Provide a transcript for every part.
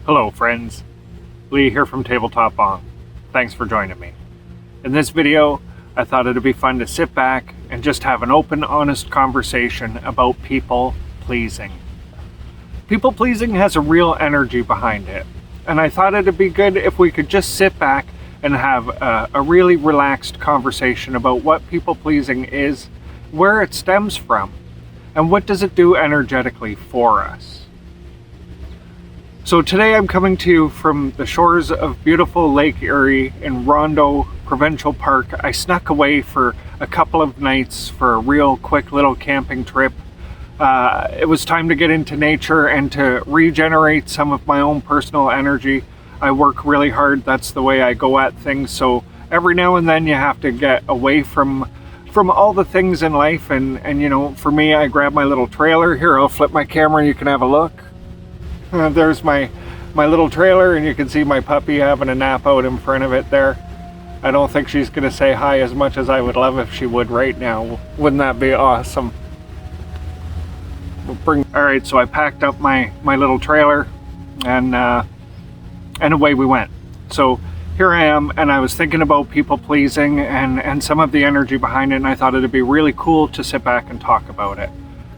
Hello friends, Lee here from TableTop Bong. Thanks for joining me. In this video, I thought it'd be fun to sit back and just have an open, honest conversation about people pleasing. People pleasing has a real energy behind it, and I thought it'd be good if we could just sit back and have a really relaxed conversation about what people pleasing is, where it stems from, and what does it do energetically for us. So today I'm coming to you from the shores of beautiful Lake Erie in Rondo Provincial Park. I snuck away for a couple of nights for a real quick little camping trip. It was time to get into nature and to regenerate some of my own personal energy. I work really hard, that's the way I go at things, so every now and then you have to get away from all the things in life, and you know, for me, I grab my little trailer. Here, I'll flip my camera, you can have a look. There's my little trailer, and you can see my puppy having a nap out in front of it there. I don't think she's gonna say hi as much as I would love if she would right now. Wouldn't that be awesome? Alright, so I packed up my little trailer and away we went. So here I am, and I was thinking about people pleasing and some of the energy behind it, and I thought it'd be really cool to sit back and talk about it.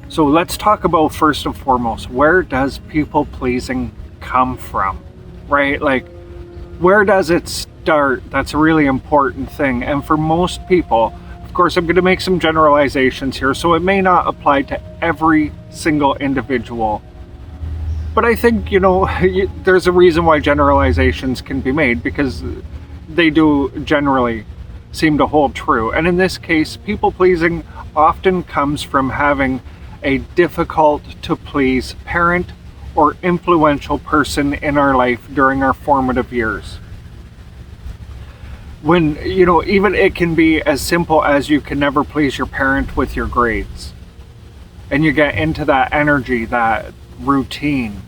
So let's talk about, first and foremost, where does people pleasing come from, right? Like, where does it start? That's a really important thing. And for most people, of course, I'm going to make some generalizations here, so it may not apply to every single individual. But I think, you know, there's a reason why generalizations can be made, because they do generally seem to hold true. And in this case, people pleasing often comes from having a difficult to please parent or influential person in our life during our formative years. When, you know, even it can be as simple as you can never please your parent with your grades. And you get into that energy, that routine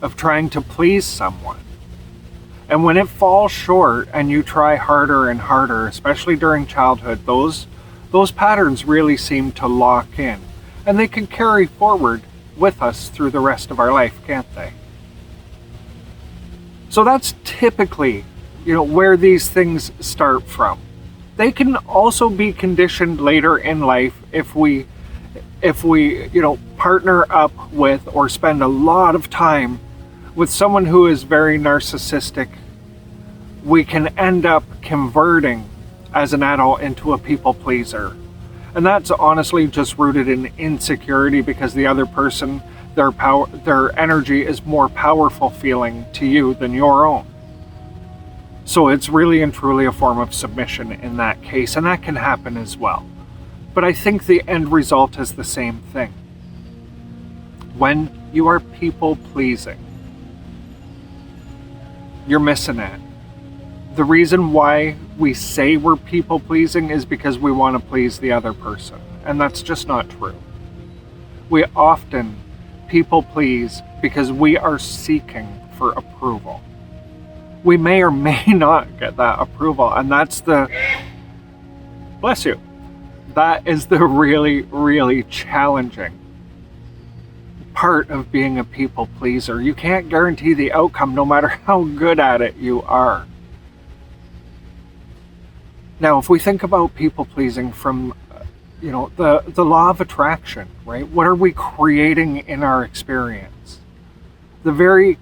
of trying to please someone. And when it falls short and you try harder and harder, especially during childhood, those patterns really seem to lock in. And they can carry forward with us through the rest of our life, can't they? So that's typically, you know, where these things start from. They can also be conditioned later in life if we, you know, partner up with or spend a lot of time with someone who is very narcissistic. We can end up converting as an adult into a people pleaser. And that's honestly just rooted in insecurity, because the other person, their energy is more powerful feeling to you than your own. So it's really and truly a form of submission in that case, and that can happen as well. But I think the end result is the same thing. When you are people pleasing, you're missing it. The reason why we say we're people pleasing is because we want to please the other person, and that's just not true. We often people please because we are seeking for approval. We may or may not get that approval, and that's the, bless you, that is the really, really challenging part of being a people pleaser. You can't guarantee the outcome no matter how good at it you are. Now, if we think about people pleasing from, you know, the law of attraction, right? What are we creating in our experience? The very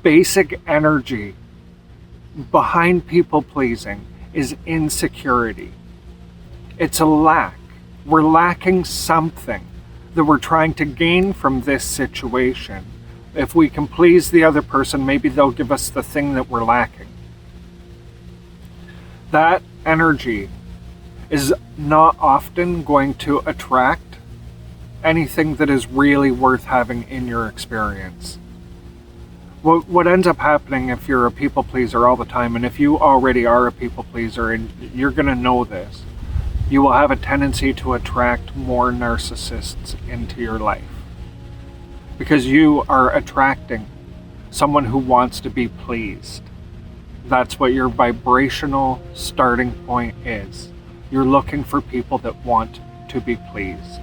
basic energy behind people pleasing is insecurity. It's a lack. We're lacking something that we're trying to gain from this situation. If we can please the other person, maybe they'll give us the thing that we're lacking. That energy is not often going to attract anything that is really worth having in your experience. What ends up happening if you're a people pleaser all the time, and if you already are a people pleaser, and you're going to know this, you will have a tendency to attract more narcissists into your life. Because you are attracting someone who wants to be pleased. That's what your vibrational starting point is. You're looking for people that want to be pleased.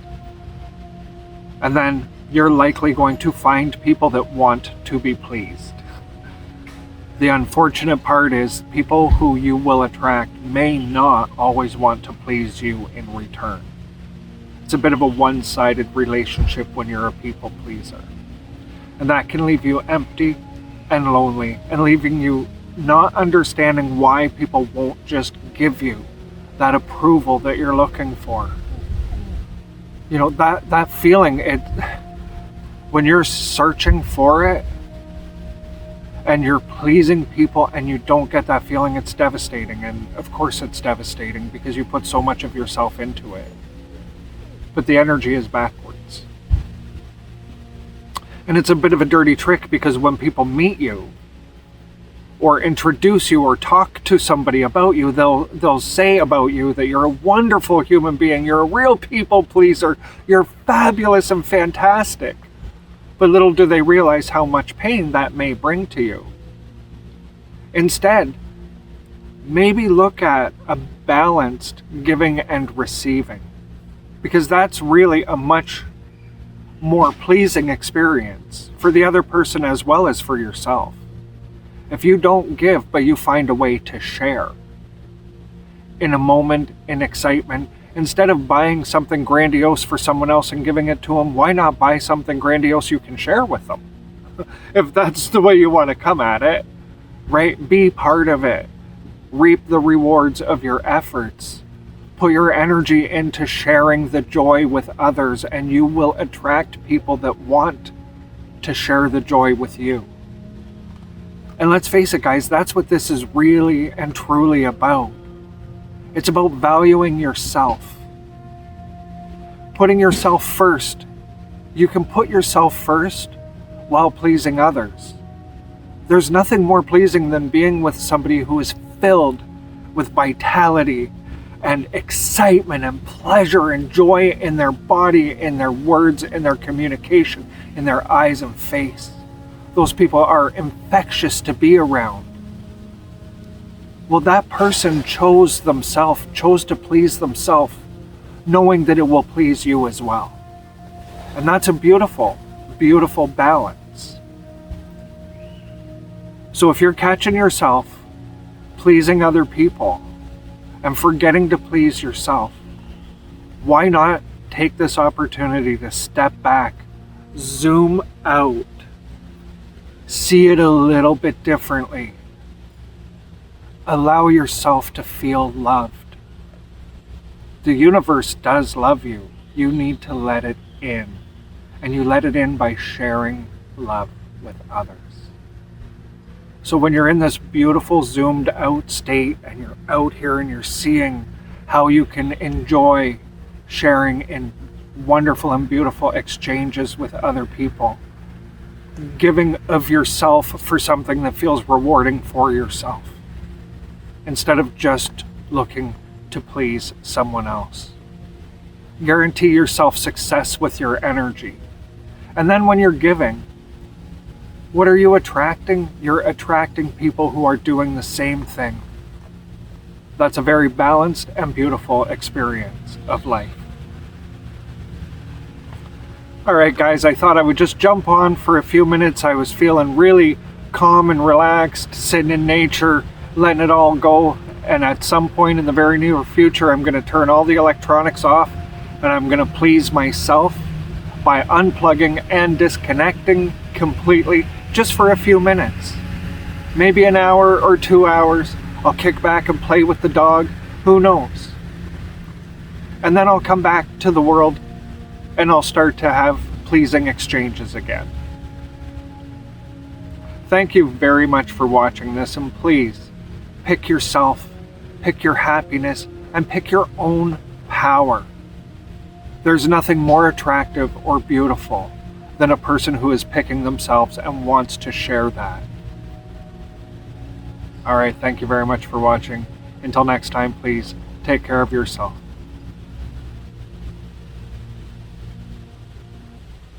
And then you're likely going to find people that want to be pleased. The unfortunate part is people who you will attract may not always want to please you in return. It's a bit of a one-sided relationship when you're a people pleaser. And that can leave you empty and lonely, and leaving you not understanding why people won't just give you that approval that you're looking for. You know, that feeling, when you're searching for it and you're pleasing people and you don't get that feeling, it's devastating. And of course it's devastating because you put so much of yourself into it. But the energy is backwards. And it's a bit of a dirty trick, because when people meet you or introduce you or talk to somebody about you, they'll say about you that you're a wonderful human being, you're a real people pleaser, you're fabulous and fantastic. But little do they realize how much pain that may bring to you. Instead, maybe look at a balanced giving and receiving, because that's really a much more pleasing experience for the other person as well as for yourself. If you don't give, but you find a way to share in a moment, in excitement, instead of buying something grandiose for someone else and giving it to them, why not buy something grandiose you can share with them? If that's the way you want to come at it, right? Be part of it. Reap the rewards of your efforts. Put your energy into sharing the joy with others, and you will attract people that want to share the joy with you. And let's face it, guys, that's what this is really and truly about. It's about valuing yourself. Putting yourself first. You can put yourself first while pleasing others. There's nothing more pleasing than being with somebody who is filled with vitality and excitement and pleasure and joy in their body, in their words, in their communication, in their eyes and face. Those people are infectious to be around. Well, that person chose to please themselves, knowing that it will please you as well. And that's a beautiful, beautiful balance. So if you're catching yourself pleasing other people and forgetting to please yourself, why not take this opportunity to step back, zoom out, see it a little bit differently. Allow yourself to feel loved. The universe does love you. You need to let it in. And you let it in by sharing love with others. So when you're in this beautiful zoomed out state and you're out here and you're seeing how you can enjoy sharing in wonderful and beautiful exchanges with other people, giving of yourself for something that feels rewarding for yourself, instead of just looking to please someone else. Guarantee yourself success with your energy. And then when you're giving, what are you attracting? You're attracting people who are doing the same thing. That's a very balanced and beautiful experience of life. All right, guys, I thought I would just jump on for a few minutes. I was feeling really calm and relaxed, sitting in nature, letting it all go. And at some point in the very near future, I'm going to turn all the electronics off, and I'm going to please myself by unplugging and disconnecting completely, just for a few minutes. Maybe an hour or 2 hours. I'll kick back and play with the dog. Who knows? And then I'll come back to the world and I'll start to have pleasing exchanges again. Thank you very much for watching this, and please pick yourself, pick your happiness, and pick your own power. There's nothing more attractive or beautiful than a person who is picking themselves and wants to share that. All right, thank you very much for watching. Until next time, please take care of yourself.